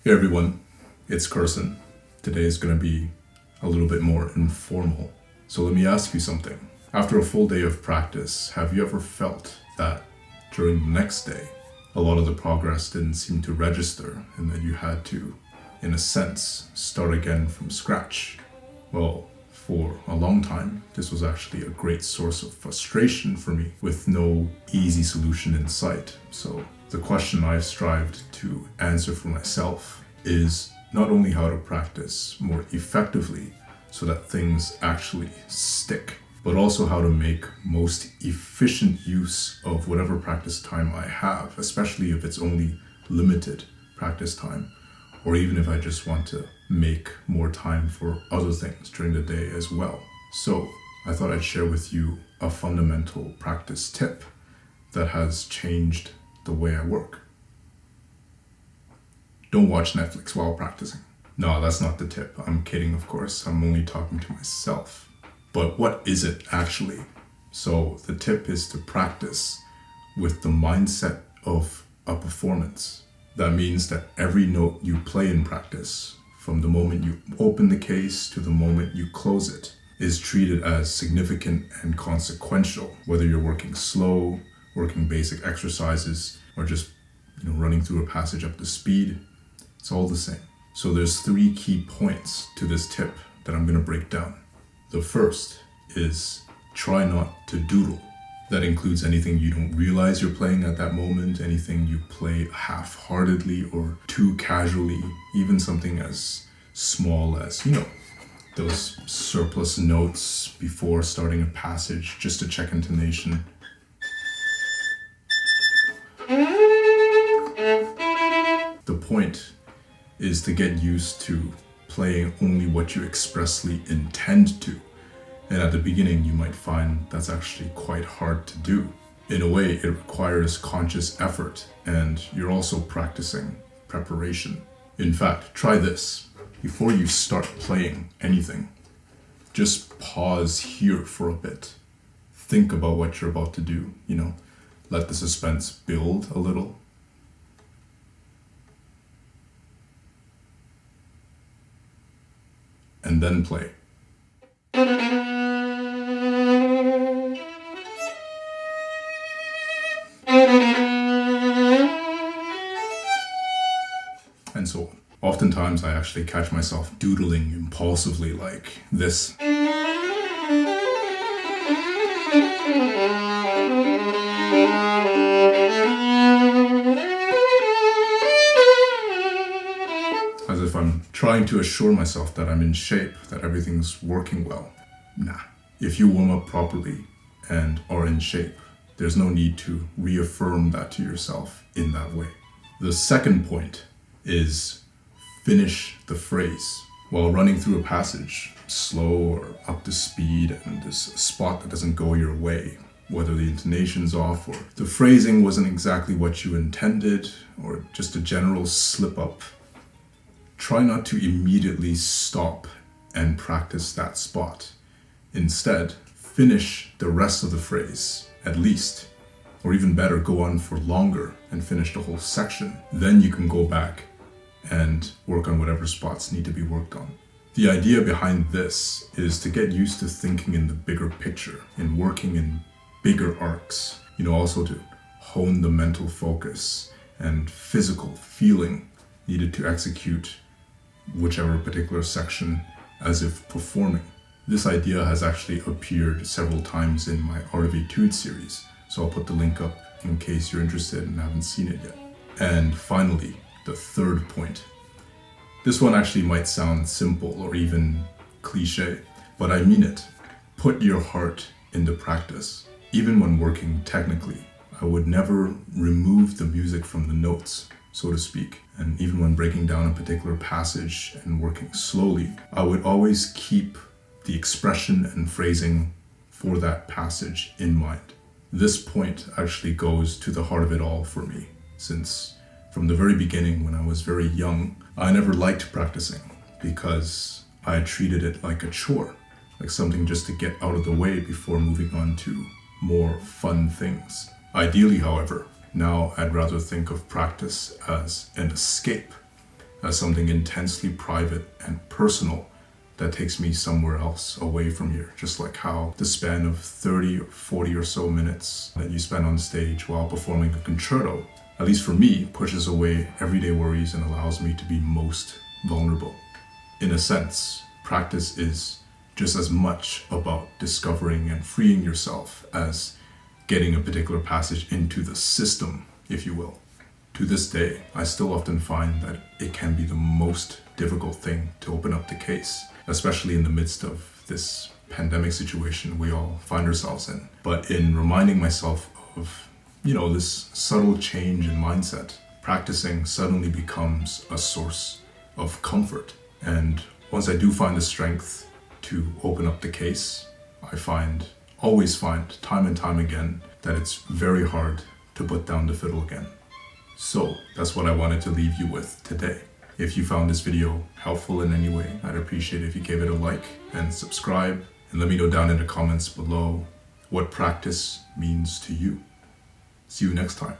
Hey everyone, it's Carson. Today is going to be a little bit more informal. So let me ask you something. After a full day of practice, have you ever felt that during the next day, a lot of the progress didn't seem to register and that you had to, in a sense, start again from scratch? Well, for a long time, this was actually a great source of frustration for me with no easy solution in sight. So the question I've strived to answer for myself is not only how to practice more effectively so that things actually stick, but also how to make most efficient use of whatever practice time I have, especially if it's only limited practice time, or even if I just want to make more time for other things during the day as well. So I thought I'd share with you a fundamental practice tip that has changed the way I work. Don't watch Netflix while practicing. No, that's not the tip. I'm kidding, of course. I'm only talking to myself. But what is it actually? So the tip is to practice with the mindset of a performance. That means that every note you play in practice, from the moment you open the case to the moment you close it, is treated as significant and consequential, whether you're working slow, working basic exercises, or just running through a passage up to speed. It's all the same. So there's 3 key points to this tip that I'm going to break down. The first is try not to doodle. That includes anything you don't realize you're playing at that moment, anything you play half-heartedly or too casually, even something as small as, those surplus notes before starting a passage just to check intonation. The point is to get used to playing only what you expressly intend to. And at the beginning, you might find that's actually quite hard to do. In a way, it requires conscious effort, and you're also practicing preparation. In fact, try this. Before you start playing anything, just pause here for a bit. Think about what you're about to do, let the suspense build a little. And then play. And so on. Oftentimes I actually catch myself doodling impulsively like this. As if I'm trying to assure myself that I'm in shape, that everything's working well. Nah. If you warm up properly and are in shape, there's no need to reaffirm that to yourself in that way. The second point is finish the phrase. While running through a passage, slow or up to speed, and there's a spot that doesn't go your way, whether the intonation's off or the phrasing wasn't exactly what you intended, or just a general slip up, try not to immediately stop and practice that spot. Instead, finish the rest of the phrase, at least, or even better, go on for longer and finish the whole section. Then you can go back and work on whatever spots need to be worked on. The idea behind this is to get used to thinking in the bigger picture, in working in bigger arcs, also to hone the mental focus and physical feeling needed to execute whichever particular section as if performing. This idea has actually appeared several times in my Art of Etude series, so I'll put the link up in case you're interested and haven't seen it yet. And finally, the third point. This one actually might sound simple or even cliche, but I mean it. Put your heart into practice. Even when working technically, I would never remove the music from the notes, so to speak. And even when breaking down a particular passage and working slowly, I would always keep the expression and phrasing for that passage in mind. This point actually goes to the heart of it all for me, since from the very beginning, when I was very young, I never liked practicing because I treated it like a chore, like something just to get out of the way before moving on to more fun things. Ideally, however, now I'd rather think of practice as an escape, as something intensely private and personal that takes me somewhere else away from here. Just like how the span of 30 or 40 or so minutes that you spend on stage while performing a concerto, at least for me, pushes away everyday worries and allows me to be most vulnerable. In a sense, practice is just as much about discovering and freeing yourself as getting a particular passage into the system, if you will. To this day, I still often find that it can be the most difficult thing to open up the case, especially in the midst of this pandemic situation we all find ourselves in. But in reminding myself of, this subtle change in mindset, practicing suddenly becomes a source of comfort. And once I do find the strength to open up the case, I always find time and time again that it's very hard to put down the fiddle again. So that's what I wanted to leave you with today. If you found this video helpful in any way, I'd appreciate it if you gave it a like and subscribe, and let me know down in the comments below what practice means to you. See you next time.